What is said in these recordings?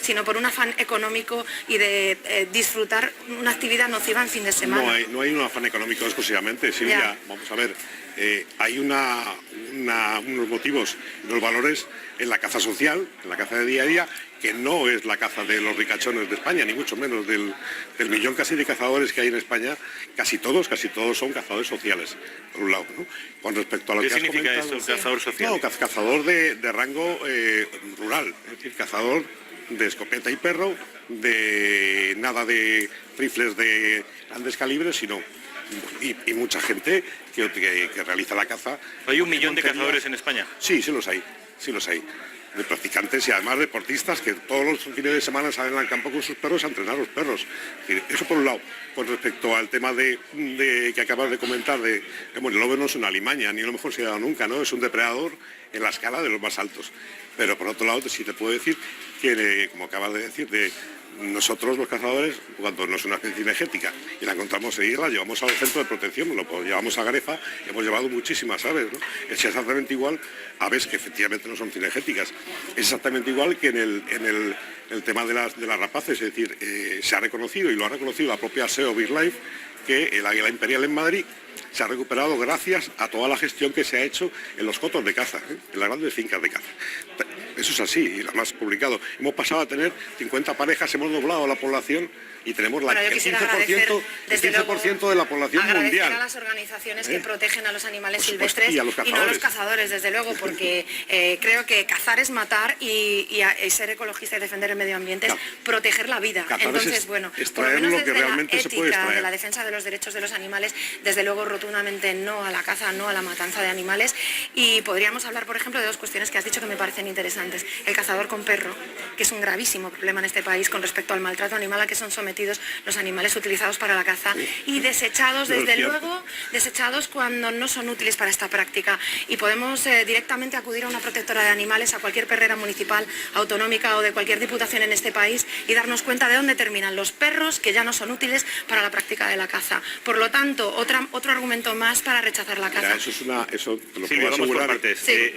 sino por un afán económico y de disfrutar una actividad nociva en fin de semana. No hay un afán económico exclusivamente, Silvia. Vamos a ver, hay unos motivos, unos valores en la caza social, en la caza de día a día, que no es la caza de los ricachones de España, ni mucho menos del millón casi de cazadores que hay en España. Casi todos son cazadores sociales, por un lado, ¿no? Con respecto a lo que has comentado... ¿Qué significa eso, cazador social? No, cazador de rango rural, es decir, cazador de escopeta y perro, de nada de rifles de grandes calibres, sino... Y mucha gente que realiza la caza. ¿Hay 1 millón de cazadores en España? Sí, sí los hay. De practicantes y además deportistas que todos los fines de semana salen al campo con sus perros a entrenar a los perros. Eso por un lado. Con respecto al tema de que acabas de comentar, bueno, el lobo no es una alimaña, ni lo mejor se ha dado nunca, ¿no? Es un depredador en la escala de los más altos. Pero por otro lado, sí te puedo decir que, como acabas de decir, nosotros los cazadores, cuando no es una especie cinegética y la encontramos en la llevamos a los centros de protección, lo llevamos a Garefa, hemos llevado muchísimas aves, ¿no? Es exactamente igual, aves que efectivamente no son cinegéticas, es exactamente igual que en el tema de las rapaces, es decir, se ha reconocido, y lo ha reconocido la propia SEO BirdLife, que el águila imperial en Madrid se ha recuperado gracias a toda la gestión que se ha hecho en los cotos de caza, en las grandes fincas de caza. Eso es así, y lo más publicado. Hemos pasado a tener 50 parejas, hemos doblado la población y tenemos el 15% de la población mundial. Agradecer a las organizaciones que protegen a los animales silvestres y no a los cazadores, desde luego, porque creo que cazar es matar y ser ecologista y defender el medio ambiente es proteger la vida. Entonces, bueno, por lo menos desde la ética de la defensa de los derechos de los animales, desde luego rotundamente no a la caza, no a la matanza de animales. Y podríamos hablar, por ejemplo, de 2 cuestiones que has dicho que me parecen interesantes. El cazador con perro, que es un gravísimo problema en este país con respecto al maltrato animal a que son sometidos los animales utilizados para la caza y desechados, desde luego, desechados cuando no son útiles para esta práctica. Y podemos directamente acudir a una protectora de animales, a cualquier perrera municipal, autonómica o de cualquier diputación en este país y darnos cuenta de dónde terminan los perros que ya no son útiles para la práctica de la caza. Por lo tanto, otro argumento más para rechazar la caza. Mira, eso te lo sí, puedo vamos asegurar. por partes. Sí.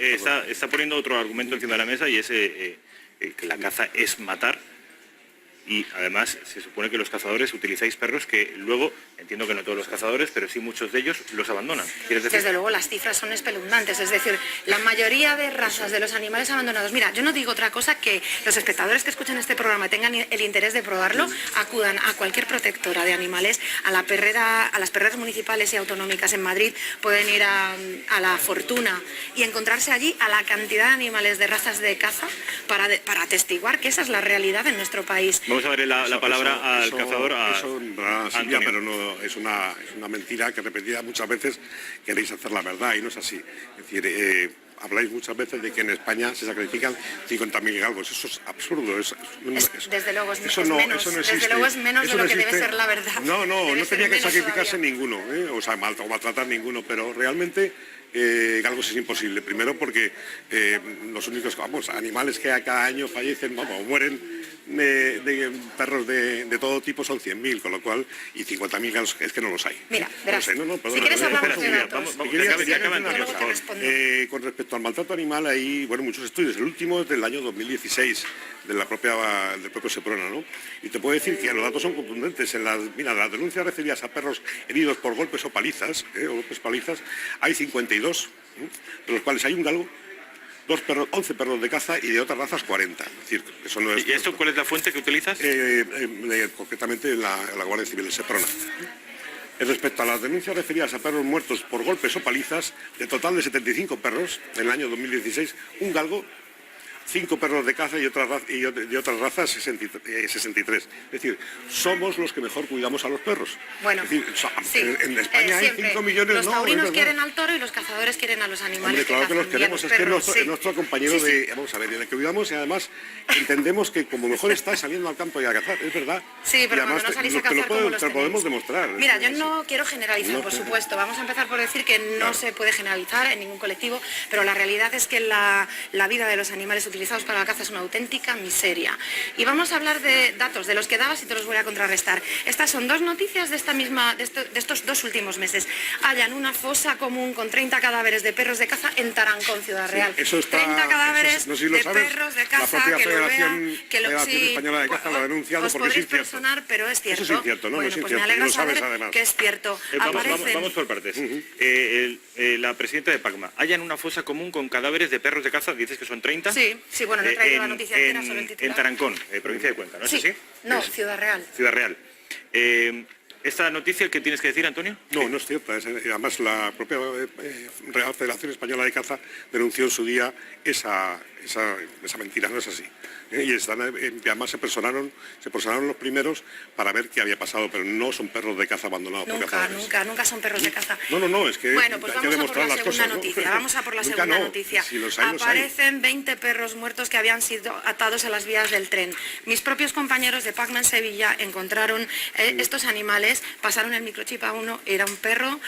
Está poniendo otro argumento encima de la mesa, y es que la caza es matar. Y además se supone que los cazadores utilizáis perros que luego, entiendo que no todos los cazadores, pero sí muchos de ellos los abandonan. ¿Quieres decir? Desde luego las cifras son espeluznantes, es decir, la mayoría de razas de los animales abandonados. Mira, yo no digo otra cosa que los espectadores que escuchen este programa tengan el interés de probarlo, acudan a cualquier protectora de animales, a las perreras municipales y autonómicas en Madrid, pueden ir a La Fortuna y encontrarse allí a la cantidad de animales de razas de caza para atestiguar que esa es la realidad en nuestro país. Vamos a darle la palabra al cazador, Silvia, pero no, es una mentira que repetida muchas veces queréis hacer la verdad y no es así. Es decir, habláis muchas veces de que en España se sacrifican 50.000 galgos. Eso es absurdo. Desde luego es eso menos. No existe. Desde luego es menos eso de lo no que existe. debe ser la verdad. No tenía que sacrificarse ninguno, o sea, maltratar ninguno, pero realmente galgos es imposible. Primero porque los únicos animales que cada año fallecen, mueren de perros de todo tipo son 100.000, con lo cual, y 50.000 galgos es que no los hay. Mira, verás, si quieres hablamos de datos. Con respecto al maltrato animal hay muchos estudios. El último es del año 2016, del propio Seprona, ¿no? Y te puedo decir que los datos son contundentes. Las denuncias recibidas a perros heridos por golpes o palizas, hay 52, de los cuales hay un galgo, 11 perros de caza y de otras razas 40. Es decir, eso no es... ¿Y esto cuál es la fuente que utilizas? Concretamente la Guardia Civil de Seprona. Respecto a las denuncias referidas a perros muertos por golpes o palizas, de total de 75 perros en el año 2016, un galgo, 5 perros de caza y de otras razas 63. Es decir, somos los que mejor cuidamos a los perros. Bueno, es decir, sí, en España hay 5 millones... Los taurinos quieren al toro y los cazadores quieren a los animales. Hombre, claro que los queremos, es que es nuestro compañero de... Vamos a ver, en el que cuidamos, y además entendemos que como mejor está saliendo al campo y a cazar, es verdad. Sí, pero cuando no salís a cazar, ¿cómo los te lo podemos demostrar. Mira, yo no quiero generalizar, por supuesto. Vamos a empezar por decir que no se puede generalizar en ningún colectivo, pero la realidad es que la vida de los animales utilizados utilizados para la caza es una auténtica miseria. Y vamos a hablar de datos, de los que dabas y te los voy a contrarrestar. Estas son dos noticias de estos 2 últimos meses. Hallan una fosa común con 30 cadáveres de perros de caza en Tarancón, Ciudad Real. Sí, eso está, 30 cadáveres no sé si de sabes, perros de caza, la propia que lo Federación, vean, que lo Federación Española de Caza lo ha denunciado os porque es podréis incierto. personar, pero es cierto. Eso es incierto, ¿no? Bueno, No es pues incierto, me alegra lo sabes, saber además. que es cierto. Vamos por partes. La presidenta de PACMA, hallan una fosa común con cadáveres de perros de caza, dices que son 30. Sí, bueno, no he traído la noticia entera, solo el titular. En Tarancón, provincia de Cuenca, ¿no es así? No, Ciudad Real. Ciudad Real. ¿Esta noticia qué tienes que decir, Antonio? No, no es cierta. Además, la propia Real Federación Española de Caza denunció en su día esa mentira, no es así. Y además se personaron los primeros para ver qué había pasado, pero no son perros de caza abandonados por cazadores. Nunca son perros de caza. No, es que bueno, pues hay que vamos a por demostrar la las segunda cosas, noticia. ¿no? Vamos a por la Nunca segunda no. noticia. Si los hay, Aparecen 20 perros muertos que habían sido atados a las vías del tren. Mis propios compañeros de PACMA en Sevilla encontraron estos animales, pasaron el microchip a uno, era un perro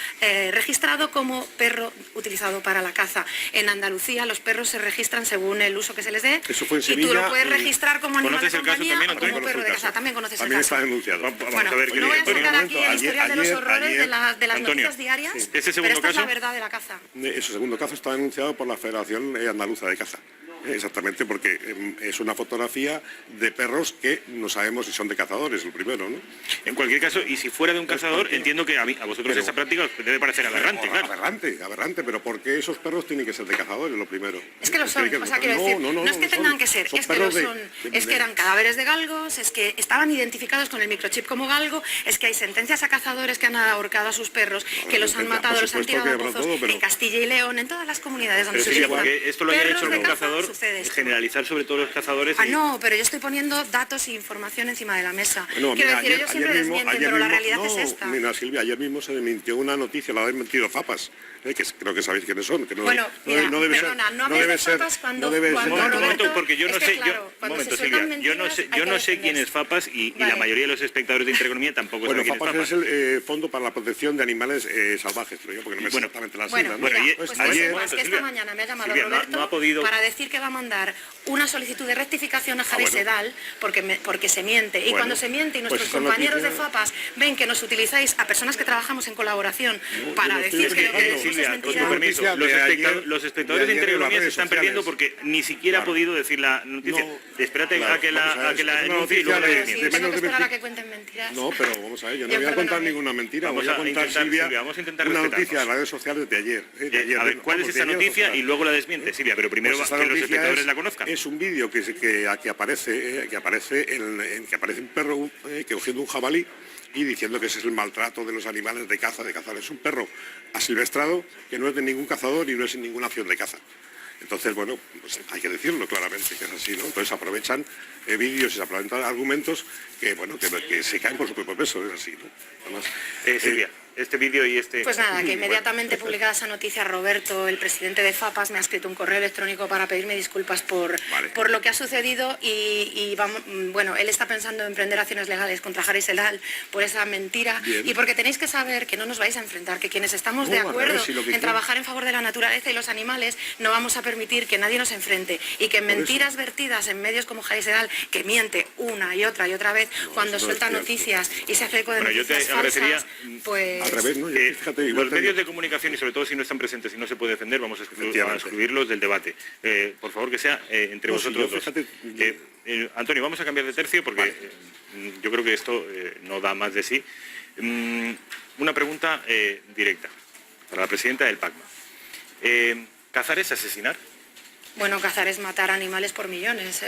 registrado como perro utilizado para la caza. En Andalucía los perros se registran según el uso que se les dé. Eso fue en y Sevilla, tú lo puedes registrar como animal de ¿conoces el caso compañía también, o Antonio? como perro de caza. También conoces También el caso. está denunciado. Bueno, a ver, no voy a Antonio, sacar aquí el historial de los horrores ayer, de las Antonio, noticias diarias, ¿ese pero segundo esta es la caso? verdad de la caza. Ese segundo caso está denunciado por la Federación Andaluza de Caza. Exactamente, porque es una fotografía de perros que no sabemos si son de cazadores, el primero, ¿no? En cualquier caso, y si fuera de un cazador, entiendo que a vosotros esa práctica os debe parecer aberrante, claro. Aberrante, pero ¿por qué esos perros tienen que ser de cazadores, lo primero? Es que lo son, o sea, quiero decir, no es que tengan que ser, es que lo son. Es que eran cadáveres de galgos, es que estaban identificados con el microchip como galgo, es que hay sentencias a cazadores que han ahorcado a sus perros, que los han matado, los han tirado a pozos en Castilla y León, en todas las comunidades donde se utilizan porque esto lo haya hecho algún cazador, generalizar sobre todos los cazadores. No, pero yo estoy poniendo datos e información encima de la mesa. Bueno, quiero mira, decir, ellos siempre desmienten, pero la realidad es esta. Mira, Silvia, ayer mismo se desmintió una noticia, la ha desmentido Fapas, que creo que sabéis quiénes son. Que no, bueno, mira, no debe perdona, ser, no hables de Fapas cuando un momento, porque yo no sé, Silvia, yo no sé quién es Fapas y la mayoría de los espectadores de Intereconomía tampoco saben quién es Fapas. Fapas es el Fondo para la Protección de Animales Salvajes, creo yo, porque no me sé exactamente las siglas. Bueno, pues ayer, es que esta mañana me ha llamado Roberto para decir que va a mandar una solicitud de rectificación a Javi Sedal porque se miente. Y cuando se miente y nuestros compañeros de FAPAS ven que nos utilizáis a personas que trabajamos en colaboración para decir que lo que decís es mentira. Con permiso, los espectadores de Intereconomía se están perdiendo porque ni siquiera ha podido decir la noticia. Espérate a que la enuncie y luego la desmiente. Tengo que esperar a que cuenten mentiras. No, pero vamos a ver, yo no voy a contar ninguna mentira. Voy a contar, Silvia, una noticia de las redes sociales de ayer. A ver, ¿cuál es esa noticia? Y luego la desmiente, Silvia, pero primero que los espectadores la conozcan. Es un vídeo que aparece un perro cogiendo un jabalí y diciendo que ese es el maltrato de los animales de caza, de cazar. Es un perro asilvestrado que no es de ningún cazador y no es en ninguna acción de caza. Entonces, bueno, pues hay que decirlo claramente, que es así, ¿no? Entonces aprovechan vídeos y se aprovechan argumentos que se caen por su propio peso, es así, ¿no? Además, Silvia, este vídeo y este... Pues nada, que inmediatamente publicada esa noticia, Roberto, el presidente de FAPAS, me ha escrito un correo electrónico para pedirme disculpas por lo que ha sucedido y vamos, bueno, él está pensando en emprender acciones legales contra Javi Sedal por esa mentira. Bien. Y porque tenéis que saber que no nos vais a enfrentar, que quienes estamos de acuerdo en trabajar en favor de la naturaleza y los animales, no vamos a permitir que nadie nos enfrente y que mentiras vertidas en medios como Javi Sedal, que miente una y otra vez cuando suelta noticias y se hace eco de noticias falsas, pues... Al revés, ¿no? Fíjate, los medios de comunicación, y sobre todo si no están presentes y no se puede defender, vamos a excluirlos del debate. Por favor, que sea entre vosotros dos. Antonio, vamos a cambiar de tercio porque yo creo que esto no da más de sí. Una pregunta directa para la presidenta del PACMA. ¿Cazar es asesinar? Bueno, cazar es matar animales por millones.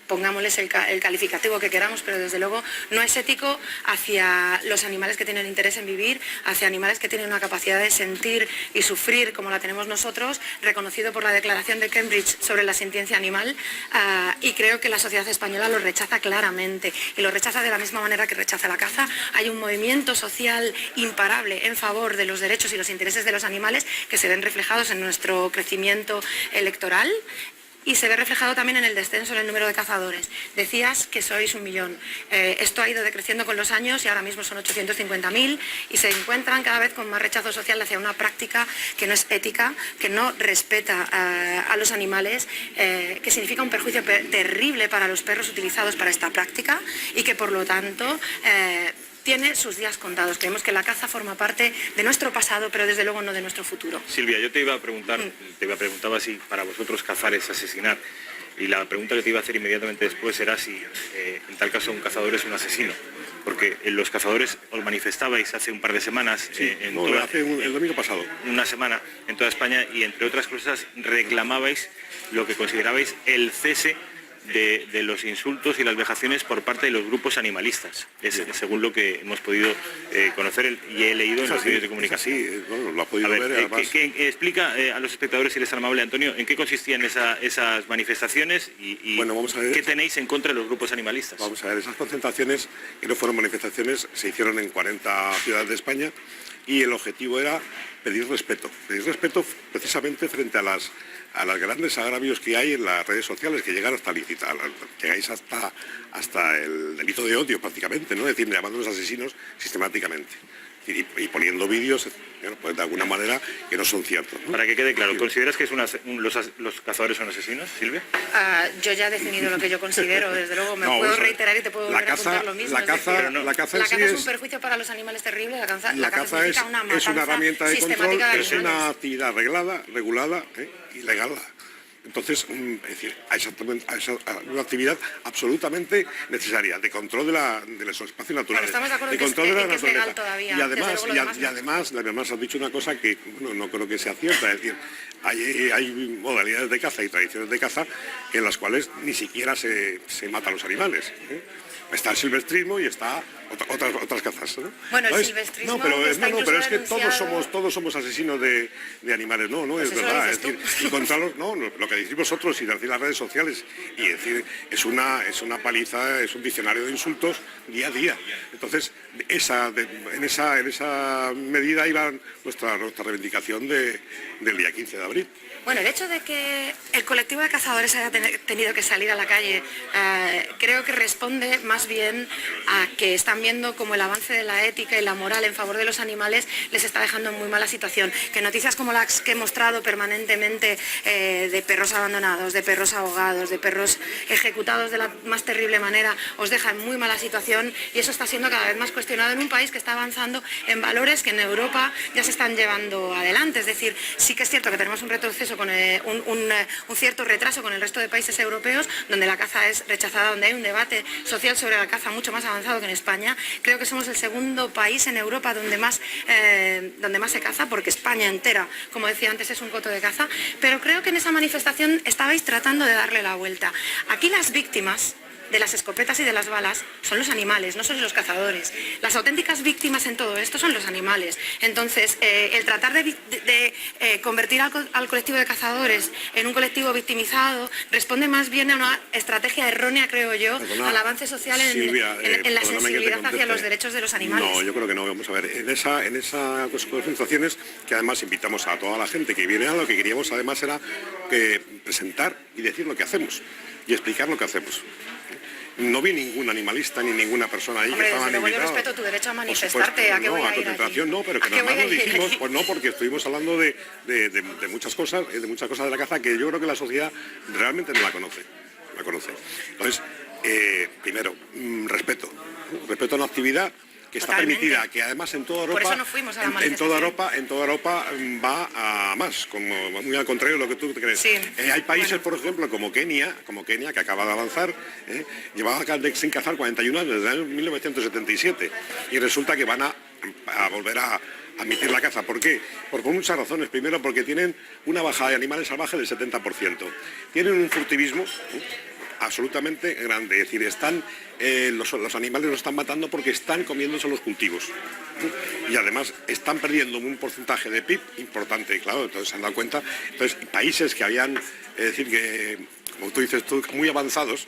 Pongámosles el calificativo que queramos, pero desde luego no es ético hacia los animales que tienen interés en vivir, hacia animales que tienen una capacidad de sentir y sufrir como la tenemos nosotros, reconocido por la Declaración de Cambridge sobre la sintiencia animal, y creo que la sociedad española lo rechaza claramente, y lo rechaza de la misma manera que rechaza la caza. Hay un movimiento social imparable en favor de los derechos y los intereses de los animales que se ven reflejados en nuestro crecimiento electoral. y se ve reflejado también en el descenso en el número de cazadores. Decías que sois 1 millón. Esto ha ido decreciendo con los años y ahora mismo son 850.000 y se encuentran cada vez con más rechazo social hacia una práctica que no es ética, que no respeta a los animales, que significa un perjuicio terrible para los perros utilizados para esta práctica y que por lo tanto tiene sus días contados. Creemos que la caza forma parte de nuestro pasado, pero desde luego no de nuestro futuro. Silvia, yo te iba a preguntar, si para vosotros cazar es asesinar. Y la pregunta que te iba a hacer inmediatamente después era si en tal caso un cazador es un asesino. Porque los cazadores os manifestabais hace un par de semanas, el domingo pasado, una semana en toda España, y entre otras cosas reclamabais lo que considerabais el cese de los insultos y las vejaciones por parte de los grupos animalistas, según lo que hemos podido conocer y he leído en los medios de comunicación. Sí, bueno, lo ha podido ver. Además... explica a los espectadores, si eres tan amable, Antonio, en qué consistían esas manifestaciones y bueno, vamos a ver, qué tenéis en contra de los grupos animalistas. Vamos a ver, esas concentraciones, que no fueron manifestaciones, se hicieron en 40 ciudades de España y el objetivo era pedir respeto precisamente frente a los grandes agravios que hay en las redes sociales, que llegan hasta llegáis hasta el delito de odio prácticamente, ¿no? Es decir, llamándolos asesinos sistemáticamente y poniendo vídeos, bueno, pues de alguna manera que no son ciertos, ¿no? Para que quede claro, ¿consideras que los cazadores son asesinos, Silvia? Yo ya he definido lo que yo considero, desde luego me puedo reiterar y te puedo volver a contar lo mismo. La caza es un perjuicio para los animales terrible, la caza es una herramienta de control, es una actividad regulada y legal. Entonces, es decir, una actividad absolutamente necesaria de control de los espacios naturales, estamos de acuerdo de control de la que es legal todavía. Y además has dicho una cosa que no creo que sea cierta, es decir, hay modalidades de caza y tradiciones de caza en las cuales ni siquiera se matan los animales, ¿eh? Está el silvestrismo y está otras cazas, ¿no? Bueno, el silvestrismo pero es que todos somos asesinos de animales, no es verdad. Es decir, y contra lo que decís vosotros y decir las redes sociales y decir es una paliza, es un diccionario de insultos día a día. Entonces, en esa medida iba nuestra reivindicación del día 15 de abril. Bueno, el hecho de que el colectivo de cazadores haya tenido que salir a la calle creo que responde más bien a que están viendo como el avance de la ética y la moral en favor de los animales les está dejando en muy mala situación. Que noticias como las que he mostrado permanentemente de perros abandonados, de perros ahogados, de perros ejecutados de la más terrible manera, os deja en muy mala situación y eso está siendo cada vez más cuestionado en un país que está avanzando en valores que en Europa ya se están llevando adelante. Es decir, sí que es cierto que tenemos un retroceso con un cierto retraso con el resto de países europeos, donde la caza es rechazada, donde hay un debate social sobre la caza mucho más avanzado que en España. Creo que somos el segundo país en Europa donde más se caza, porque España entera, como decía antes, es un coto de caza, pero creo que en esa manifestación estabais tratando de darle la vuelta. Aquí las víctimas de las escopetas y de las balas son los animales, no son los cazadores. Las auténticas víctimas en todo esto son los animales. Entonces, el tratar de convertir al colectivo de cazadores en un colectivo victimizado responde más bien a una estrategia errónea, creo yo, al avance social en la sensibilidad hacia los derechos de los animales. No, yo creo que no. Vamos a ver, en esas concentraciones, que además invitamos a toda la gente que viene, a lo que queríamos además era presentar y decir lo que hacemos y explicar lo que hacemos. No vi ningún animalista ni ninguna persona ahí. Hombre, que estaban invitados. Yo respeto tu derecho a manifestarte, supuesto, ¿a qué voy a ir concentración aquí? no, pero que nada más lo dijimos, pues no, porque estuvimos hablando de muchas cosas de la caza que yo creo que la sociedad realmente no la conoce. Entonces, primero, respeto a una actividad que está permitida, que además en toda Europa, por eso no fuimos a la en toda Europa va a más, como muy al contrario de lo que tú crees. Sí. Hay países, por ejemplo, como Kenia, que acaba de avanzar, llevaba sin cazar 41 años, desde el año 1977, y resulta que van a volver a admitir la caza. ¿Por qué? Por muchas razones. Primero, porque tienen una bajada de animales salvajes del 70%. Tienen un furtivismo absolutamente grande, es decir, los animales los están matando porque están comiéndose los cultivos y además están perdiendo un porcentaje de PIB importante, claro, entonces se han dado cuenta. Entonces, países que habían, es decir, que como tú dices, muy avanzados,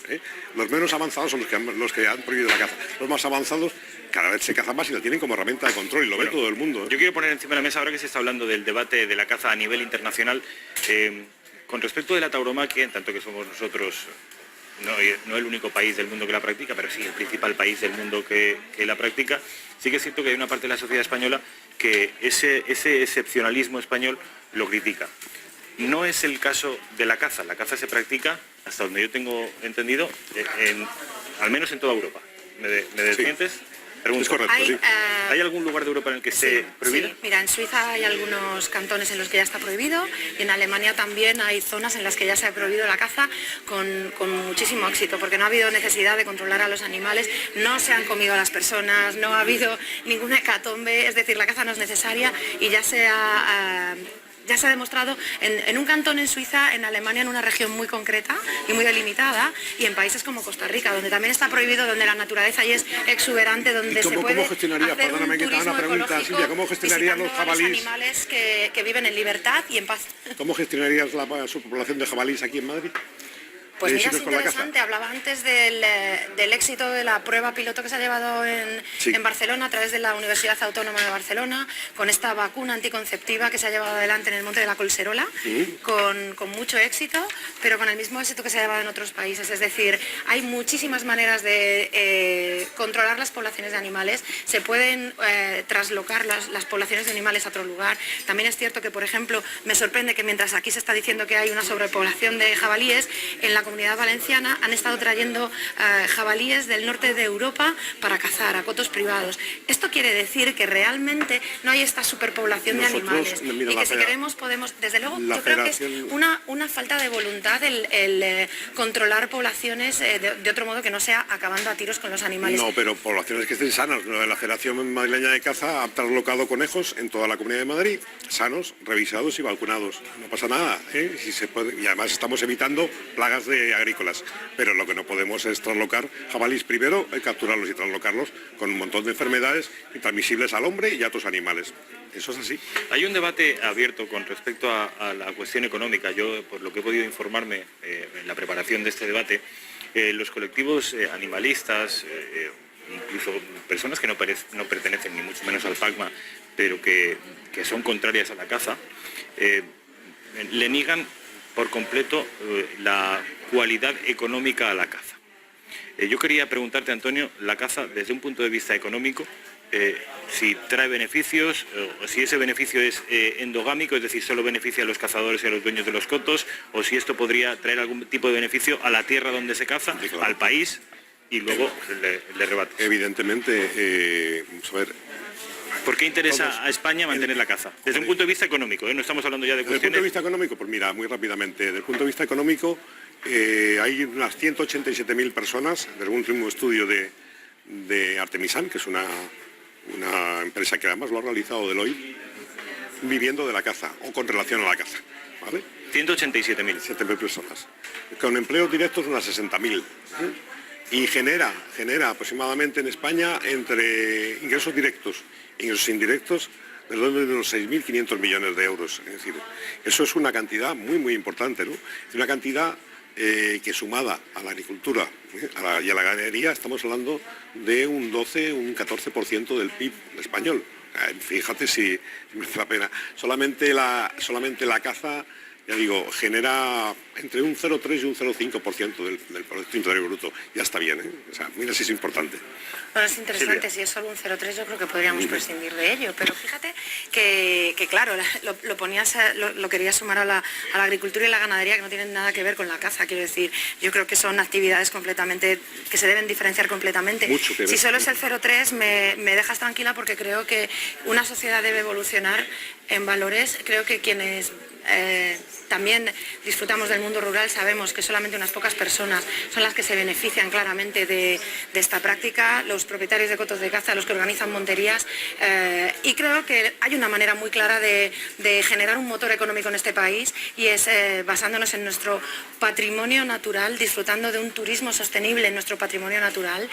los menos avanzados son los que han prohibido la caza, los más avanzados cada vez se caza más y la tienen como herramienta de control y lo ve todo el mundo. Yo quiero poner encima de la mesa, ahora que se está hablando del debate de la caza a nivel internacional, Con respecto de la tauromaquia, en tanto que somos nosotros no el único país del mundo que la practica, pero sí el principal país del mundo que la practica, sí que es cierto que hay una parte de la sociedad española que ese excepcionalismo español lo critica. No es el caso de la caza. La caza se practica, hasta donde yo tengo entendido, al menos en toda Europa. ¿Me desmientes? Sí. Es correcto, sí. ¿Hay algún lugar de Europa en el que esté prohibido? Sí, mira, en Suiza hay algunos cantones en los que ya está prohibido y en Alemania también hay zonas en las que ya se ha prohibido la caza con muchísimo éxito, porque no ha habido necesidad de controlar a los animales, no se han comido a las personas, no ha habido ninguna hecatombe, es decir, la caza no es necesaria y ya se ha demostrado en un cantón en Suiza, en Alemania, en una región muy concreta y muy delimitada, y en países como Costa Rica, donde también está prohibido, donde la naturaleza ahí es exuberante, donde se puede hacer un turismo ecológico, ¿cómo gestionarías los jabalíes? Los animales que viven en libertad y en paz. ¿Cómo gestionarías la superpoblación de jabalíes aquí en Madrid? Pues mira, es interesante, hablaba antes del éxito de la prueba piloto que se ha llevado en Barcelona a través de la Universidad Autónoma de Barcelona, con esta vacuna anticonceptiva que se ha llevado adelante en el Monte de la Collserola, con mucho éxito, pero con el mismo éxito que se ha llevado en otros países. Es decir, hay muchísimas maneras de controlar las poblaciones de animales, se pueden traslocar las poblaciones de animales a otro lugar. También es cierto que, por ejemplo, me sorprende que mientras aquí se está diciendo que hay una sobrepoblación de jabalíes, en la Comunidad Valenciana han estado trayendo jabalíes del norte de Europa para cazar a cotos privados. Esto quiere decir que realmente no hay esta superpoblación de animales y que si queremos podemos, desde luego, yo creo que es una falta de voluntad el controlar poblaciones de otro modo que no sea acabando a tiros con los animales. No, pero poblaciones que estén sanas. La Federación Madrileña de Caza ha traslocado conejos en toda la Comunidad de Madrid, sanos, revisados y vacunados. No pasa nada, ¿eh? Si se puede, y además estamos evitando plagas agrícolas, pero lo que no podemos es traslocar jabalíes. Primero, capturarlos y traslocarlos con un montón de enfermedades transmisibles al hombre y a otros animales. Eso es así. Hay un debate abierto con respecto a la cuestión económica. Yo, por lo que he podido informarme en la preparación de este debate, los colectivos animalistas, incluso personas que no pertenecen ni mucho menos al PACMA, pero que son contrarias a la caza, le niegan por completo la cualidad económica a la caza. Yo quería preguntarte, Antonio, la caza desde un punto de vista económico, si trae beneficios, o si ese beneficio es endogámico, es decir, solo beneficia a los cazadores y a los dueños de los cotos, o si esto podría traer algún tipo de beneficio a la tierra donde se caza, sí, claro, al país, y luego le rebate. Evidentemente, vamos a ver. ¿Por qué interesa a España mantener la caza? Desde un punto de vista económico, no estamos hablando ya de cuestiones... Desde el punto de vista económico, pues mira, muy rápidamente, desde el punto de vista económico, hay unas 187.000 personas, del último estudio de Artemisan, que es una empresa que además lo ha realizado Deloitte, viviendo de la caza, o con relación a la caza, ¿vale? 187.000. 7.000 personas. Con empleos directos unas 60.000. Y genera aproximadamente en España, entre ingresos directos e ingresos indirectos, del orden de unos 6.500 millones de euros. Es decir, eso es una cantidad muy, muy importante, ¿no? Es una cantidad que, sumada a la agricultura y a la ganadería, estamos hablando de un 12, un 14% del PIB español. Fíjate si merece la pena. Solamente la caza, ya digo, genera entre un 0,3 y un 0,5% del Producto Interior Bruto. Ya está bien, ¿eh? O sea, mira si es importante. Bueno, es interesante, si es solo un 0,3 yo creo que podríamos prescindir de ello, pero fíjate que claro, lo querías sumar a la agricultura y la ganadería, que no tienen nada que ver con la caza, quiero decir, yo creo que son actividades completamente, que se deben diferenciar completamente. Si solo es el 0,3 me dejas tranquila, porque creo que una sociedad debe evolucionar en valores. Creo que quienes también disfrutamos del mundo rural sabemos que solamente unas pocas personas son las que se benefician claramente de esta práctica, los propietarios de cotos de caza, los que organizan monterías, y creo que hay una manera muy clara de generar un motor económico en este país, y es basándonos en nuestro patrimonio natural, disfrutando de un turismo sostenible en nuestro patrimonio natural,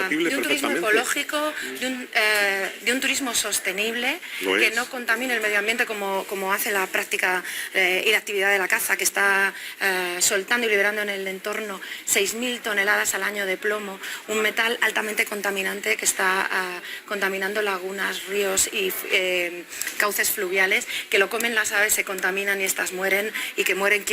de un turismo ecológico, de un turismo sostenible que no contamine el medio ambiente como hace la práctica y la actividad de la caza, que está soltando y liberando en el entorno 6.000 toneladas al año de plomo, un metal altamente contaminante que está contaminando lagunas, ríos y cauces fluviales, que lo comen las aves, se contaminan y estas mueren, y que mueren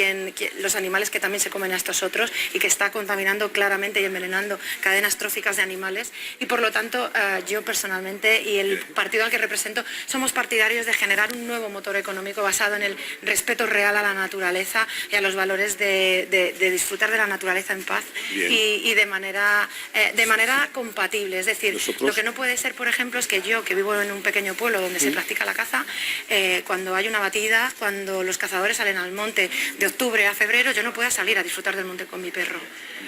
los animales que también se comen a estos otros, y que está contaminando claramente y envenenando cadenas tróficas de animales. Y por lo tanto, yo personalmente y el partido al que represento somos partidarios de generar un nuevo motor económico basado en el respeto real a la naturaleza y a los valores de disfrutar de la naturaleza en paz y de manera compatible. Es decir, lo que no puede ser, por ejemplo, es que yo, que vivo en un pequeño pueblo donde se practica la caza, cuando hay una batida, cuando los cazadores salen al monte de octubre a febrero, yo no pueda salir a disfrutar del monte con mi perro.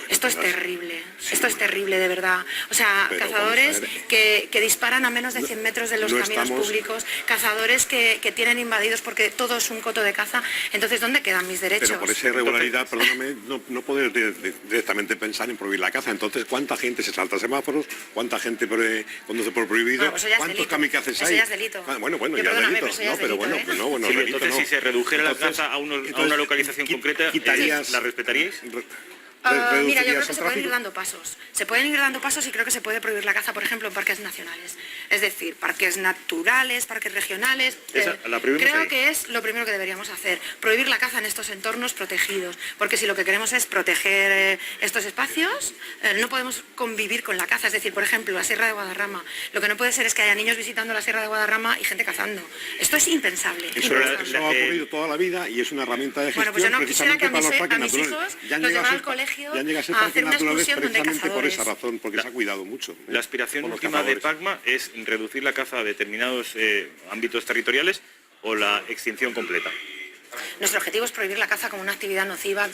Esto es terrible, esto es terrible de verdad. O sea, cazadores que disparan a menos de 100 metros de los caminos públicos, cazadores que tienen invadidos porque todo es un coto de caza. Entonces, ¿dónde quedan mis derechos? Pero por esa irregularidad, perdóname, no poder directamente pensar en prohibir la caza. Entonces, ¿cuánta gente se salta semáforos? ¿Cuánta gente conduce por prohibido? Bueno, pues ¿Cuántos kamikazes hay? Eso ya es delito. Bueno, ya es delito. No, pero bueno, pues no, bueno, entonces, si se redujera la caza a una localización concreta, ¿la respetaríais? Mira, yo creo que se pueden ir dando pasos. Se pueden ir dando pasos y creo que se puede prohibir la caza, por ejemplo, en parques nacionales. Es decir, parques naturales, parques regionales. Creo que es lo primero que deberíamos hacer. Prohibir la caza en estos entornos protegidos. Porque si lo que queremos es proteger estos espacios, no podemos convivir con la caza. Es decir, por ejemplo, la Sierra de Guadarrama. Lo que no puede ser es que haya niños visitando la Sierra de Guadarrama y gente cazando. Esto es impensable. Eso ha ocurrido toda la vida y es una herramienta de gestión. Bueno, pues yo no quisiera que a mis hijos los llevara al colegio a hacer una excursión donde hay cazadores. Por esa razón, porque se ha cuidado mucho. La aspiración última de PACMA es reducir la caza a determinados ámbitos territoriales o la extinción completa. Nuestro objetivo es prohibir la caza como una actividad nociva,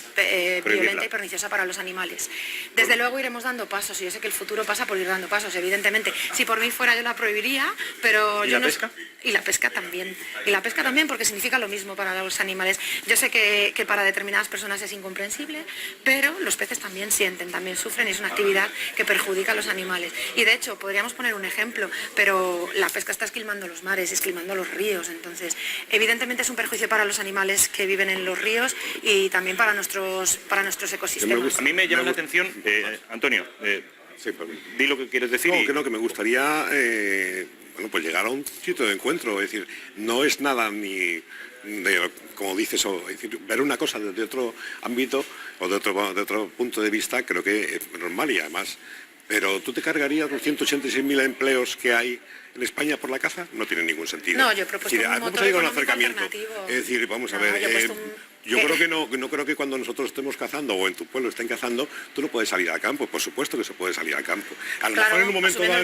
violenta y perniciosa para los animales. Desde luego iremos dando pasos, y yo sé que el futuro pasa por ir dando pasos, evidentemente. Si por mí fuera yo la prohibiría, pero... ¿Y la pesca? Y la pesca también. Y la pesca también, porque significa lo mismo para los animales. Yo sé que para determinadas personas es incomprensible, pero los peces también sienten, también sufren, y es una actividad que perjudica a los animales. Y de hecho, podríamos poner un ejemplo, pero la pesca está esquilmando los mares, esquilmando los ríos, entonces evidentemente es un perjuicio para los animales que viven en los ríos y también para nuestros ecosistemas. A mí me llama la atención, Antonio, di lo que quieres decir. Que me gustaría pues llegar a un sitio de encuentro, es decir, no es nada ni de, como dices, es decir, ver una cosa desde otro ámbito o de otro punto de vista, creo que es normal. Y además, pero tú te cargarías los 186.000 empleos que hay en España por la caza, no tiene ningún sentido. No, yo he propuesto un motor económico alternativo. Es decir, vamos a ver, yo creo que no creo que cuando nosotros estemos cazando o en tu pueblo estén cazando, tú no puedes salir al campo. Por supuesto que se puede salir al campo. A lo mejor en un momento dado...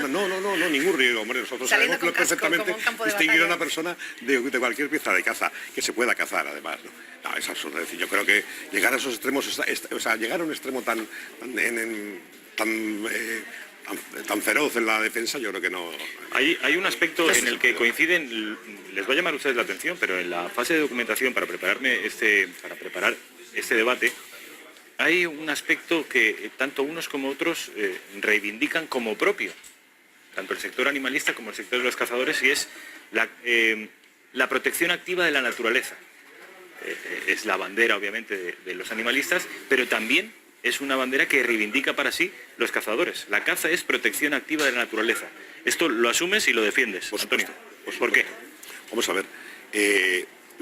No, ningún riesgo, hombre. Nosotros sabemos perfectamente distinguir a una persona de cualquier pieza de caza, que se pueda cazar además, ¿no? No, es absurdo. Es decir, yo creo que llegar a esos extremos, llegar a un extremo tan feroz en la defensa, yo creo que no. Hay un aspecto en el que coinciden, les va a llamar a ustedes la atención, pero en la fase de documentación para preparar este debate, hay un aspecto que tanto unos como otros reivindican como propio, tanto el sector animalista como el sector de los cazadores, y es la protección activa de la naturaleza. Es la bandera, obviamente, de los animalistas, pero también es una bandera que reivindica para sí los cazadores. La caza es protección activa de la naturaleza. Esto lo asumes y lo defiendes, Antonio. ¿Por qué? Vamos a ver.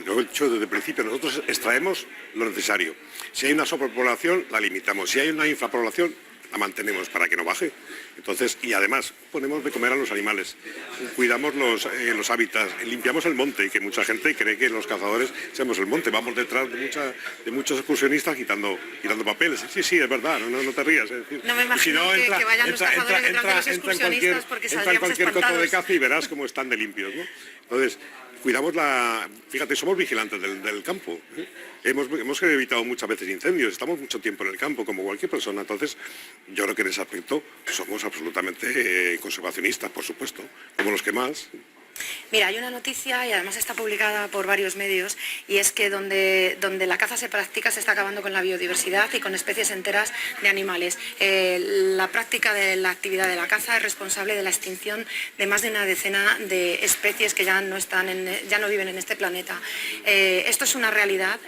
Lo he dicho desde el principio, nosotros extraemos lo necesario. Si hay una sobrepoblación, la limitamos. Si hay una infrapoblación, la mantenemos para que no baje. Entonces, y además ponemos de comer a los animales, cuidamos los hábitats, limpiamos el monte, que mucha gente cree que los cazadores seamos el monte. Vamos detrás de muchos excursionistas quitando papeles. Sí, es verdad, no te rías. Es decir, no me imagino que vayan los cazadores detrás de los excursionistas porque saldríamos espantados. Entra en cualquier coto de caza y verás cómo están de limpios, ¿no? Entonces, cuidamos fíjate, somos vigilantes del campo, ¿eh? Hemos evitado muchas veces incendios, estamos mucho tiempo en el campo, como cualquier persona. Entonces, yo creo que en ese aspecto somos absolutamente conservacionistas, por supuesto, como los que más. Mira, hay una noticia y además está publicada por varios medios y es que donde la caza se practica se está acabando con la biodiversidad y con especies enteras de animales. La práctica de la actividad de la caza es responsable de la extinción de más de una decena de especies que ya no viven en este planeta. Esto es una realidad.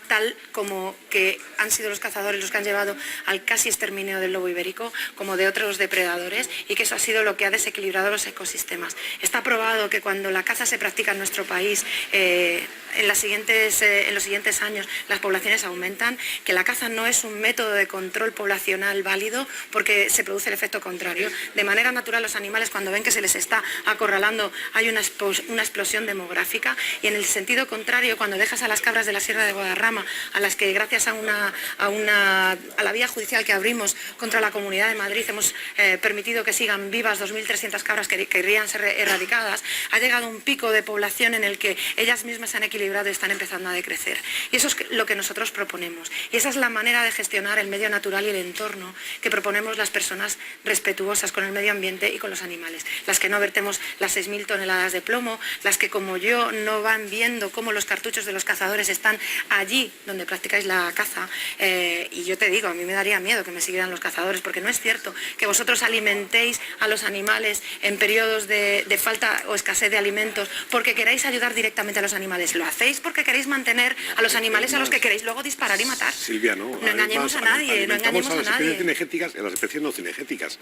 Tal como que han sido los cazadores los que han llevado al casi exterminio del lobo ibérico, como de otros depredadores, y que eso ha sido lo que ha desequilibrado los ecosistemas. Está probado que cuando la caza se practica en nuestro país, en los siguientes años las poblaciones aumentan, que la caza no es un método de control poblacional válido porque se produce el efecto contrario. De manera natural los animales, cuando ven que se les está acorralando, hay una explosión demográfica, y en el sentido contrario, cuando dejas a las cabras de la Sierra de Guadarrama, a las que gracias a la vía judicial que abrimos contra la Comunidad de Madrid hemos permitido que sigan vivas 2.300 cabras que querrían ser erradicadas, ha llegado un pico de población en el que ellas mismas se han equilibrado y están empezando a decrecer. Y eso es lo que nosotros proponemos. Y esa es la manera de gestionar el medio natural y el entorno que proponemos las personas respetuosas con el medio ambiente y con los animales. Las que no vertemos las 6.000 toneladas de plomo, las que como yo no van viendo cómo los cartuchos de los cazadores están allí donde practicáis la caza, y yo te digo, a mí me daría miedo que me siguieran los cazadores, porque no es cierto que vosotros alimentéis a los animales en periodos de falta o escasez de alimentos porque queráis ayudar directamente a los animales. Lo hacéis porque queréis mantener a los animales a los que queréis luego disparar y matar. Silvia, no engañemos a nadie, no engañemos a nadie. Las especies cinegéticas y las especies no cinegéticas.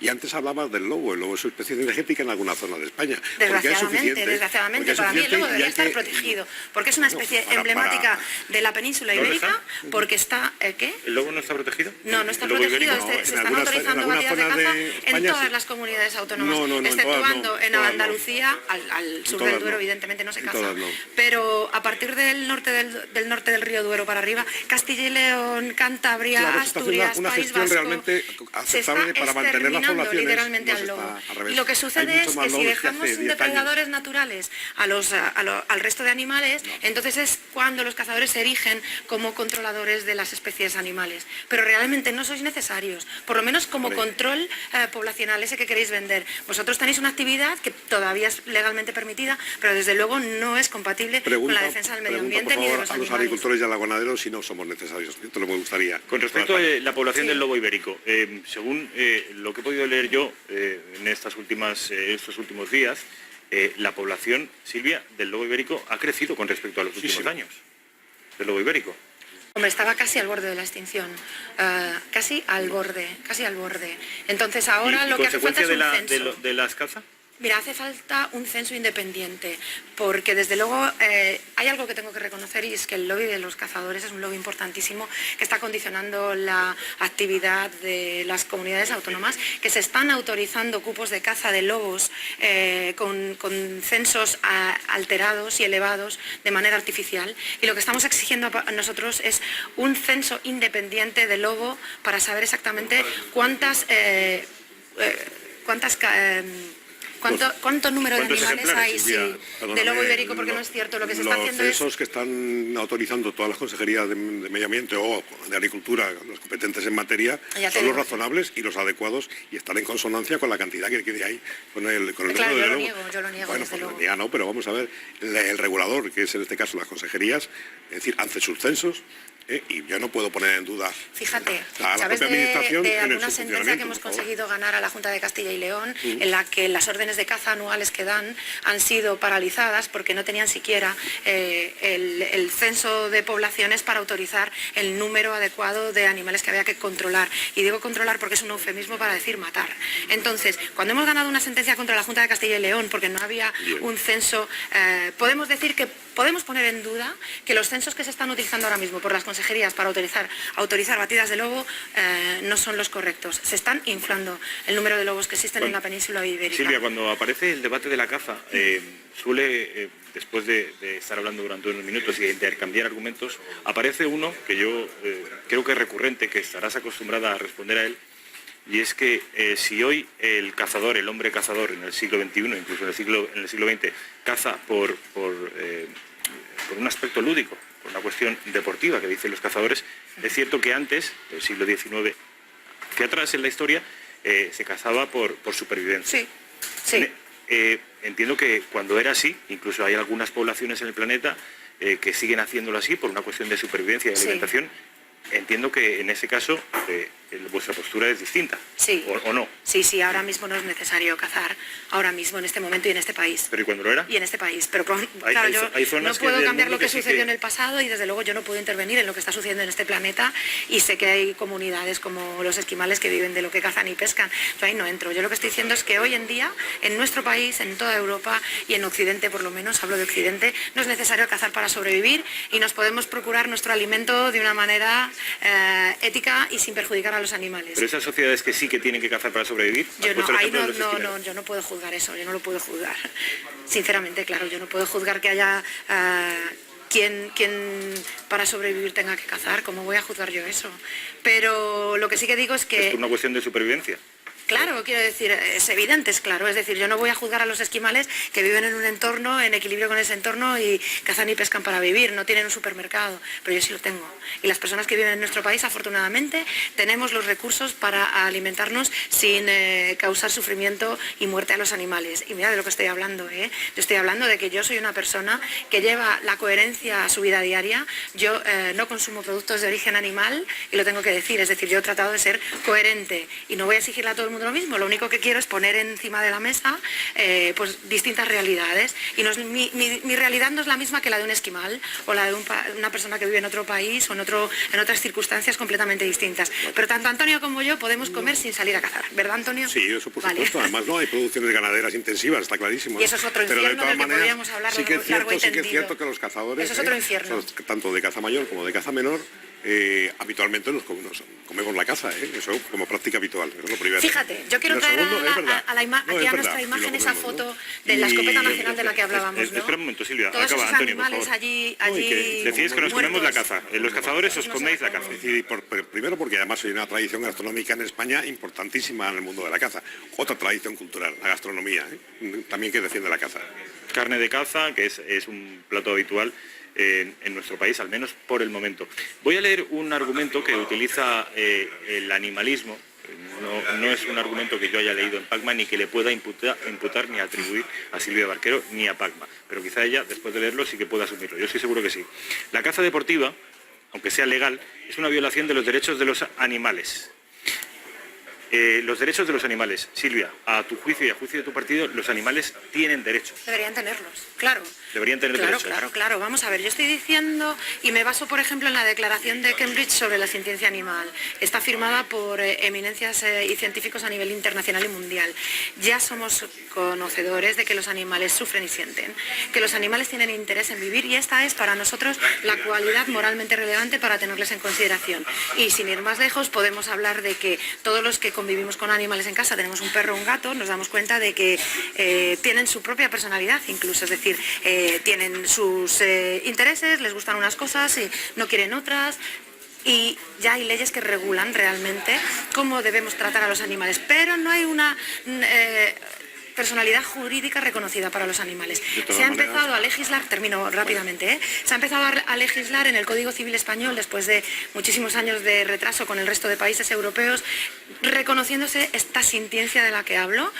Y antes hablabas del lobo. El lobo es una especie cinegética en alguna zona de España. Desgraciadamente, para mí el lobo debería estar protegido, porque es una especie emblemática de la península ibérica, porque está... ¿qué? ¿El lobo no está protegido? No está protegido. Se están autorizando batidas de caza en todas las comunidades autónomas, exceptuando en Andalucía, al sur del Duero, evidentemente no se caza. Pero a partir del norte del río Duero para arriba, Castilla y León, Cantabria, Asturias, País Vasco, realmente se está para mantener las poblaciones, literalmente al lobo. Y lo que sucede es que si dejamos sin depredadores naturales al resto de animales, entonces es cuando los cazadores se erigen como controladores de las especies animales. Pero realmente no sois necesarios, por lo menos como control poblacional, ese que queréis vender. Vosotros tenéis una actividad que todavía es legalmente permitida, pero desde luego no es compatible con la defensa del medio ambiente ni de los animales. A los agricultores y a los ganaderos si no somos necesarios. Esto lo me gustaría. Con respecto a la población del lobo ibérico, según lo que he podido leer yo en estos últimos días, la población, Silvia, del lobo ibérico ha crecido con respecto a los últimos años. Del lobo ibérico. Hombre, estaba casi al borde de la extinción, casi al borde. Entonces ahora lo que hace falta es un censo. ¿De las cazas? Mira, hace falta un censo independiente, porque desde luego hay algo que tengo que reconocer, y es que el lobby de los cazadores es un lobby importantísimo que está condicionando la actividad de las comunidades autónomas, que se están autorizando cupos de caza de lobos con censos alterados y elevados de manera artificial, y lo que estamos exigiendo a nosotros es un censo independiente de lobo para saber exactamente ¿Cuánto número de animales hay de lobo ibérico? Porque no es cierto, lo que se está haciendo es... Los censos que están autorizando todas las consejerías de medio ambiente o de agricultura, los competentes en materia, son los razonables y los adecuados, y están en consonancia con la cantidad que hay con el claro, número de lobo. Yo lo niego, bueno, desde luego. Ya no, pero vamos a ver, el regulador, que es en este caso las consejerías, es decir, hace sus censos, y yo no puedo poner en duda. Fíjate, la ¿sabes propia administración de alguna sentencia que hemos conseguido ganar a la Junta de Castilla y León, en la que las órdenes de caza anuales que dan han sido paralizadas porque no tenían siquiera el censo de poblaciones para autorizar el número adecuado de animales que había que controlar? Y digo controlar porque es un eufemismo para decir matar. Entonces, cuando hemos ganado una sentencia contra la Junta de Castilla y León porque no había un censo, podemos decir que podemos poner en duda que los censos que se están utilizando ahora mismo por las consejerías para autorizar batidas de lobo no son los correctos. Se están inflando el número de lobos que existen en la península ibérica. Silvia, cuando aparece el debate de la caza, suele, después de estar hablando durante unos minutos y de intercambiar argumentos, aparece uno que yo creo que es recurrente, que estarás acostumbrada a responder a él, y es que si hoy el cazador, el hombre cazador en el siglo XXI, incluso en el siglo XX, caza por un aspecto lúdico, por una cuestión deportiva que dicen los cazadores, es cierto que antes, del siglo XIX, que atrás en la historia, se cazaba por supervivencia. Sí. entiendo que cuando era así, incluso hay algunas poblaciones en el planeta que siguen haciéndolo así por una cuestión de supervivencia y de alimentación. Entiendo que en ese caso vuestra postura es distinta, sí. ¿O no? Sí, ahora mismo no es necesario cazar, ahora mismo, en este momento y en este país. ¿Pero y cuándo lo era? Y en este país, pero claro, yo no puedo cambiar lo que sucedió en el pasado y desde luego yo no puedo intervenir en lo que está sucediendo en este planeta y sé que hay comunidades como los esquimales que viven de lo que cazan y pescan. Yo ahí no entro. Yo lo que estoy diciendo es que hoy en día, en nuestro país, en toda Europa y en Occidente por lo menos, hablo de Occidente, no es necesario cazar para sobrevivir y nos podemos procurar nuestro alimento de una manera ética y sin perjudicar a los animales. Pero esas sociedades que sí que tienen que cazar para sobrevivir, yo no puedo juzgar eso, yo no lo puedo juzgar. Sinceramente, claro, yo no puedo juzgar que haya quien para sobrevivir tenga que cazar. ¿Cómo voy a juzgar yo eso? Pero lo que sí que digo es que... Es una cuestión de supervivencia. Claro, quiero decir, es evidente, es claro. Es decir, yo no voy a juzgar a los esquimales que viven en un entorno, en equilibrio con ese entorno y cazan y pescan para vivir, no tienen un supermercado, pero yo sí lo tengo. Y las personas que viven en nuestro país, afortunadamente, tenemos los recursos para alimentarnos sin causar sufrimiento y muerte a los animales. Y mira de lo que estoy hablando, Yo estoy hablando de que yo soy una persona que lleva la coherencia a su vida diaria. Yo no consumo productos de origen animal y lo tengo que decir, es decir, yo he tratado de ser coherente y no voy a exigirle a todo el mundo lo mismo, lo único que quiero es poner encima de la mesa pues distintas realidades y mi realidad no es la misma que la de un esquimal o la de una persona que vive en otro país o en otras circunstancias completamente distintas, pero tanto Antonio como yo podemos comer sin salir a cazar, ¿verdad, Antonio? Sí, eso por supuesto, además no hay producciones ganaderas intensivas, está clarísimo. Y eso es otro infierno pero de todas del que maneras, podríamos hablar sí que es largo y cierto, tendido. Sí que es cierto que los cazadores, eso es otro infierno. tanto de caza mayor como de caza menor, habitualmente nos comemos la caza, eso como práctica habitual, eso es lo primero. Fíjate, yo quiero traer aquí a nuestra imagen esa foto de la escopeta nacional de la que hablábamos, ¿no? Espera un momento, Silvia, todos acaba, esos Antonio, por animales favor. allí Decís que nos comemos la caza, los cazadores os No coméis la sabemos. caza. Es decir, primero porque además hay una tradición gastronómica en España importantísima en el mundo de la caza. Otra tradición cultural, la gastronomía, también que defiende la caza. Carne de caza, que es un plato habitual en nuestro país, al menos por el momento. Voy a leer un argumento que utiliza el animalismo. No es un argumento que yo haya leído en Pacma ni que le pueda imputar ni atribuir a Silvia Barquero ni a Pacma, pero quizá ella, después de leerlo, sí que pueda asumirlo. Yo estoy seguro que sí. La caza deportiva, aunque sea legal, es una violación de los derechos de los animales. Los derechos de los animales. Silvia, a tu juicio y a juicio de tu partido, los animales tienen derechos. Deberían tenerlos, claro. Deberían tener derechos. Claro. Vamos a ver, yo estoy diciendo, y me baso, por ejemplo, en la declaración de Cambridge sobre la sintiencia animal. Está firmada por eminencias y científicos a nivel internacional y mundial. Ya somos conocedores de que los animales sufren y sienten, que los animales tienen interés en vivir y esta es para nosotros la cualidad moralmente relevante para tenerles en consideración. Y sin ir más lejos, podemos hablar de que todos los que convivimos con animales en casa, tenemos un perro o un gato, nos damos cuenta de que tienen su propia personalidad incluso, es decir, tienen sus intereses, les gustan unas cosas y no quieren otras. Y ya hay leyes que regulan realmente cómo debemos tratar a los animales, pero no hay una personalidad jurídica reconocida para los animales. Se ha empezado a legislar, termino rápidamente, se ha empezado a legislar en el Código Civil Español después de muchísimos años de retraso con el resto de países europeos, reconociéndose esta sintiencia de la que hablo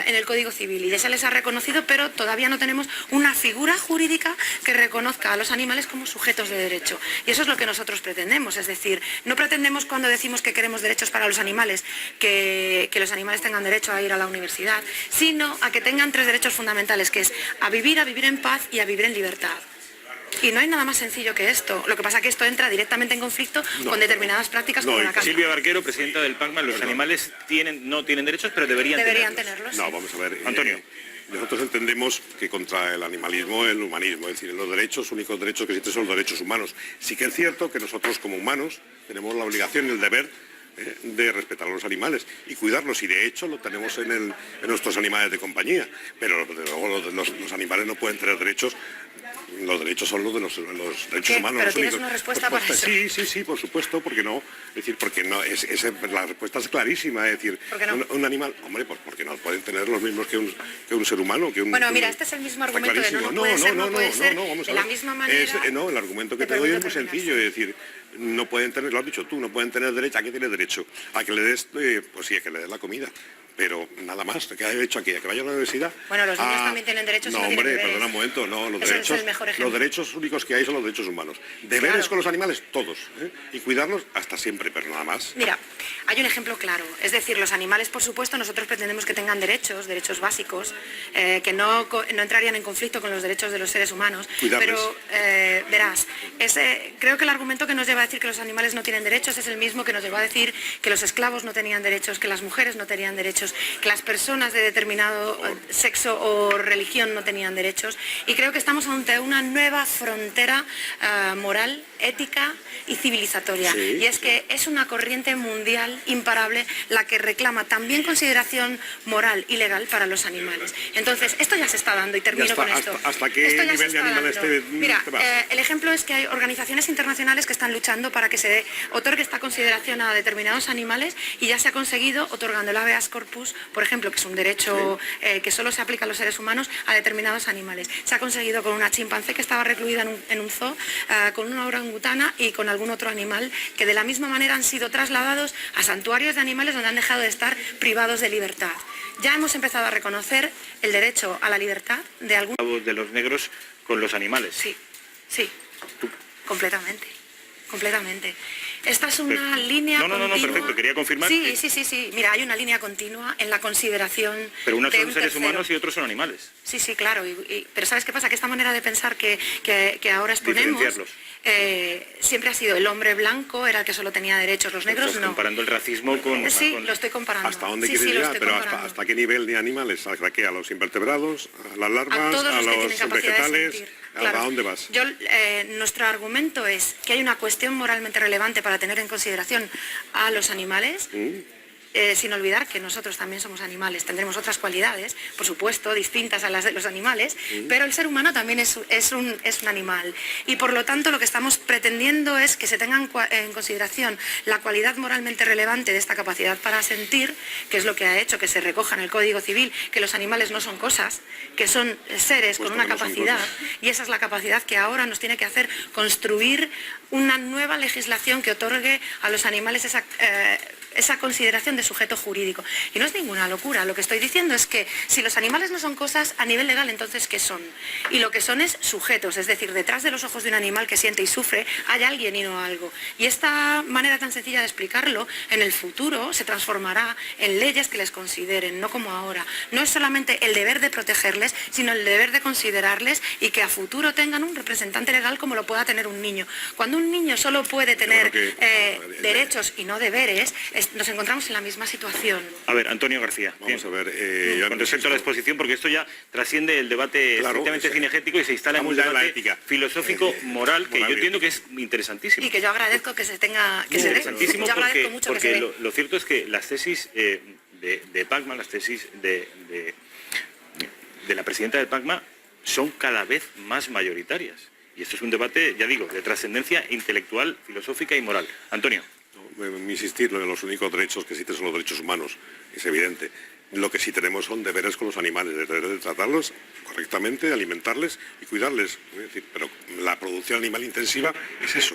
en el Código Civil y ya se les ha reconocido, pero todavía no tenemos una figura jurídica que reconozca a los animales como sujetos de derecho. Y eso es lo que nosotros pretendemos, es decir, no pretendemos cuando decimos que queremos derechos para los animales, que los animales tengan derecho a ir a la universidad, sino a que tengan tres derechos fundamentales, que es a vivir en paz y a vivir en libertad. Y no hay nada más sencillo que esto. Lo que pasa es que esto entra directamente en conflicto con determinadas prácticas como la caza. Silvia Barquero, presidenta del PACMA, los animales no tienen derechos, pero deberían tenerlos. No, vamos a ver. Antonio. Nosotros entendemos que contra el animalismo el humanismo, es decir, los únicos derechos que existen son los derechos humanos. Sí que es cierto que nosotros como humanos tenemos la obligación y el deber de respetar a los animales y cuidarlos, y de hecho lo tenemos en nuestros animales de compañía, pero luego los animales no pueden tener derechos. Los derechos son los de los derechos humanos. ¿Pero tienes una respuesta para eso? Sí, por supuesto, porque no. Es decir, porque no, la respuesta es clarísima, es decir, ¿por qué no? un animal, hombre, pues porque no pueden tener los mismos que un ser humano. Bueno, mira, este es el mismo argumento de no puede ser, de la misma manera. No, el argumento que te doy es muy sencillo, es decir, no pueden tener, lo has dicho tú, no pueden tener derecho. ¿A qué tiene derecho? A que le des, pues sí, a que le des la comida. pero nada más, ¿qué ha derecho aquí? ¿A que vaya a la universidad? Bueno, los niños también tienen derechos. No, y no hombre, tienen deberes. perdona un momento, no, Ese es el mejor ejemplo. los derechos únicos que hay son los derechos humanos. Deberes Claro. con los animales, todos, ¿eh? Y cuidarlos hasta siempre, pero nada más. Mira, hay un ejemplo claro, es decir, los animales, por supuesto, nosotros pretendemos que tengan derechos básicos, que no entrarían en conflicto con los derechos de los seres humanos, Cuidarles. pero verás, creo que el argumento que nos lleva a decir que los animales no tienen derechos es el mismo que nos llevó a decir que los esclavos no tenían derechos, que las mujeres no tenían derechos, que las personas de determinado sexo o religión no tenían derechos, y creo que estamos ante una nueva frontera moral, ética y civilizatoria. Sí, y es que es una corriente mundial imparable la que reclama también consideración moral y legal para los animales. Entonces, esto ya se está dando, y termino con esto. ¿Hasta qué Esto ya nivel se de está animal dando. Mira, te vas? el ejemplo es que hay organizaciones internacionales que están luchando para que se otorgue esta consideración a determinados animales, y ya se ha conseguido otorgando el habeas corpus, por ejemplo, que es un derecho que solo se aplica a los seres humanos, a determinados animales. Se ha conseguido con una chimpancé que estaba recluida en un zoo, con una orangutana y con algún otro animal, que de la misma manera han sido trasladados a santuarios de animales donde han dejado de estar privados de libertad. Ya hemos empezado a reconocer el derecho a la libertad de algunos... De los negros con los animales. Sí, sí, completamente. Esta es una línea continua. No, perfecto, quería confirmar. Sí. Mira, hay una línea continua en la consideración. Pero unos de son un seres tercero. humanos y otros son animales. Sí, claro. Pero ¿sabes qué pasa? Que esta manera de pensar que ahora exponemos siempre ha sido el hombre blanco, era el que solo tenía derechos, los negros Estás no. comparando el racismo con... Sí, lo estoy comparando. ¿Hasta dónde Sí, quieres lo llegar? estoy Pero comparando. ¿hasta qué nivel de animales? ¿A qué? ¿A los invertebrados? ¿A las larvas? A todos ¿A los que tienen los capacidad de vegetales? sentir. ¿A Claro. dónde vas? Nuestro argumento es que hay una cuestión moralmente relevante para tener en consideración a los animales, sin olvidar que nosotros también somos animales, tendremos otras cualidades, por supuesto, distintas a las de los animales, pero el ser humano también es un animal. Y por lo tanto lo que estamos pretendiendo es que se tenga en consideración la cualidad moralmente relevante de esta capacidad para sentir, que es lo que ha hecho que se recoja en el Código Civil, que los animales no son cosas, que son seres Pues con una no son capacidad, cosas. y esa es la capacidad que ahora nos tiene que hacer construir una nueva legislación que otorgue a los animales esa consideración de sujeto jurídico. Y no es ninguna locura, lo que estoy diciendo es que si los animales no son cosas a nivel legal, entonces ¿qué son? Y lo que son es sujetos, es decir, detrás de los ojos de un animal que siente y sufre hay alguien y no algo. Y esta manera tan sencilla de explicarlo en el futuro se transformará en leyes que les consideren, no como ahora. No es solamente el deber de protegerles, sino el deber de considerarles y que a futuro tengan un representante legal como lo pueda tener un niño. Cuando un niño solo puede tener derechos y no deberes, nos encontramos en la misma situación. A ver, Antonio García. Vamos a ver. Con respecto a la exposición, porque esto ya trasciende el debate estrictamente cinegético y se instala en un debate filosófico, moral, que yo entiendo que es interesantísimo. Y que yo agradezco que se tenga... que se dé. Interesantísimo Yo agradezco mucho que se dé. lo cierto es que las tesis de PACMA, las tesis de la presidenta de PACMA son cada vez más mayoritarias. Y esto es un debate, ya digo, de trascendencia intelectual, filosófica y moral. Antonio. Insistir, los únicos derechos que existen son los derechos humanos, es evidente. Lo que sí tenemos son deberes con los animales, de tratarlos correctamente, de alimentarles y cuidarles. Es decir, pero la producción animal intensiva es eso.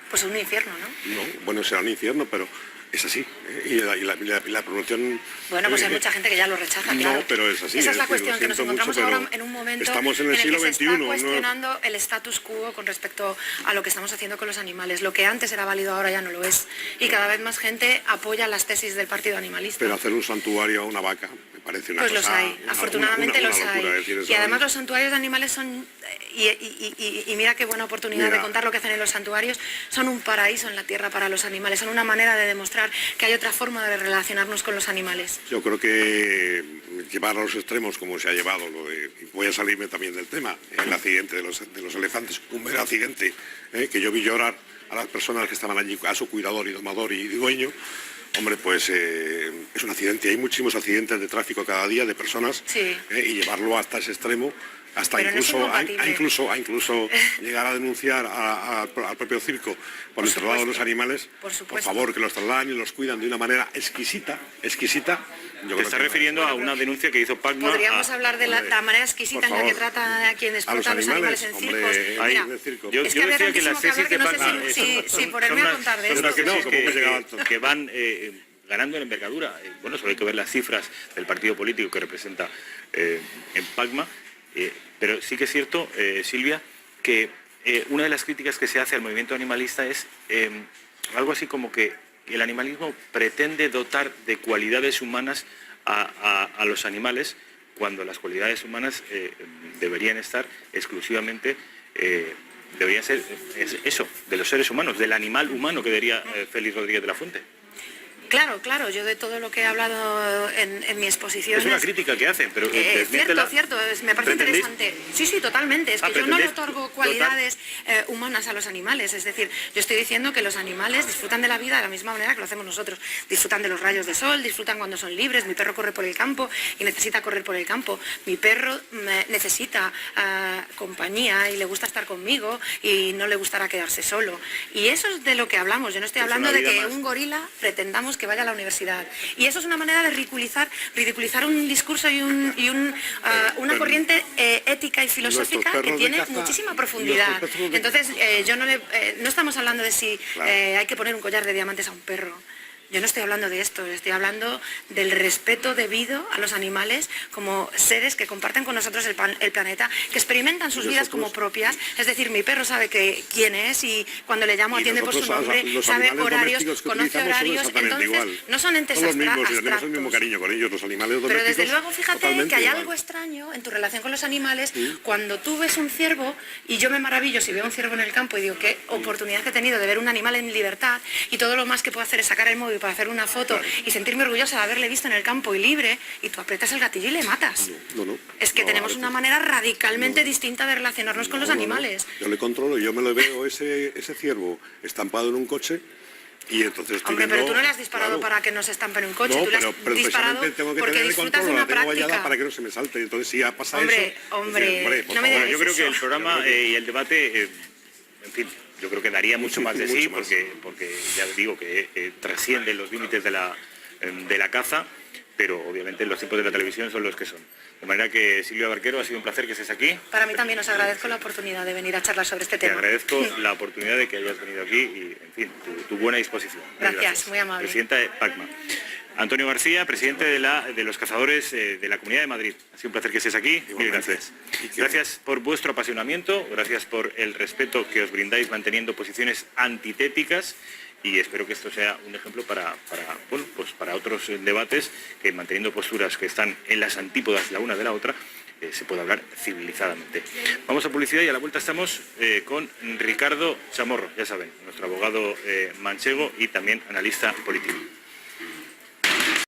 Pues es un infierno, ¿no? No, bueno, será un infierno, pero es así. Y la producción... Bueno, pues hay mucha gente que ya lo rechaza, claro. No, pero es así. Esa es la decir, cuestión, que nos encontramos mucho, ahora en un momento estamos en el siglo que se XXI, está cuestionando el status quo con respecto a lo que estamos haciendo con los animales. Lo que antes era válido ahora ya no lo es. Y cada vez más gente apoya las tesis del partido animalista. Pero hacer un santuario a una vaca me parece una pues cosa... los hay, afortunadamente los hay. Decir, y además los santuarios de animales son, y mira qué buena oportunidad de contar lo que hacen en los santuarios, son un paraíso en la tierra para los animales, son una manera de demostrar que hay otra forma de relacionarnos con los animales. Yo creo que llevar a los extremos como se ha llevado, y voy a salirme también del tema, el accidente de los elefantes, un mero accidente, que yo vi llorar a las personas que estaban allí, a su cuidador y domador y dueño. Hombre, pues es un accidente, hay muchísimos accidentes de tráfico cada día de personas, y llevarlo hasta ese extremo, hasta incluso llegar a denunciar al propio circo por el traslado de los animales, por favor, que los trasladan y los cuidan de una manera exquisita. Te estás refiriendo a una denuncia que hizo PACMA. Podríamos hablar de la manera exquisita en la que trata a quien explota a los animales en circos. Mira, yo decía que las tesis de PACMA sin ponerme a contar de esto. que van ganando en envergadura. Bueno, solo hay que ver las cifras del partido político que representa en PACMA, pero sí que es cierto, Silvia, que una de las críticas que se hace al movimiento animalista es algo así como que el animalismo pretende dotar de cualidades humanas a los animales, cuando las cualidades humanas deberían estar exclusivamente, deberían ser eso, de los seres humanos, del animal humano, que diría Félix Rodríguez de la Fuente. Claro, claro, yo de todo lo que he hablado en mi exposición... Es una crítica que hacen, pero... Cierto, me parece interesante. Sí, totalmente, es que yo no le otorgo cualidades humanas a los animales, es decir, yo estoy diciendo que los animales disfrutan de la vida de la misma manera que lo hacemos nosotros, disfrutan de los rayos de sol, disfrutan cuando son libres, mi perro corre por el campo y necesita correr por el campo, mi perro necesita compañía y le gusta estar conmigo y no le gustará quedarse solo, y eso es de lo que hablamos. Yo no estoy hablando de que un gorila pretendamos que vaya a la universidad. Y eso es una manera de ridiculizar un discurso y una corriente ética y filosófica que tiene muchísima profundidad. Entonces, no estamos hablando de si hay que poner un collar de diamantes a un perro. Yo no estoy hablando de esto, estoy hablando del respeto debido a los animales como seres que comparten con nosotros el planeta, que experimentan sus vidas como propias. Es decir, mi perro sabe quién es y cuando le llamo atiende por su nombre, sabe horarios, conoce horarios, entonces no son entes abstractos. Tenemos el mismo cariño con ellos, los animales domésticos. Pero desde luego, fíjate que hay algo extraño en tu relación con los animales cuando tú ves un ciervo, y yo me maravillo si veo un ciervo en el campo y digo qué oportunidad que he tenido de ver un animal en libertad, y todo lo más que puedo hacer es sacar el móvil para hacer una foto y sentirme orgullosa de haberle visto en el campo y libre, y tú aprietas el gatillo y le matas. Es que tenemos una manera radicalmente distinta de relacionarnos con los animales. Yo le controlo, yo me lo veo ese ciervo estampado en un coche. Y entonces hombre, pero tú no le has disparado para que no se estampe en un coche, tú le has disparado porque disfrutas de una práctica. Para que no se me salte, entonces si ya pasa eso... Hombre, no me digas yo creo eso. que el programa y el debate, en fin, yo creo que daría mucho más de sí, porque ya digo que trasciende los límites de la caza, pero obviamente los tiempos de la televisión son los que son. De manera que, Silvia Barquero, ha sido un placer que estés aquí. Para mí también os agradezco la oportunidad de venir a charlar sobre este tema. Te agradezco la oportunidad de que hayas venido aquí y, en fin, tu buena disposición. Gracias, muy amable. Presidenta de PACMA. Antonio García, presidente de los cazadores de la Comunidad de Madrid. Ha sido un placer que estés aquí. Mil gracias. Gracias por vuestro apasionamiento, gracias por el respeto que os brindáis manteniendo posiciones antitéticas, y espero que esto sea un ejemplo para otros debates, que manteniendo posturas que están en las antípodas la una de la otra, se puede hablar civilizadamente. Vamos a publicidad y a la vuelta estamos con Ricardo Chamorro, ya saben, nuestro abogado manchego y también analista político.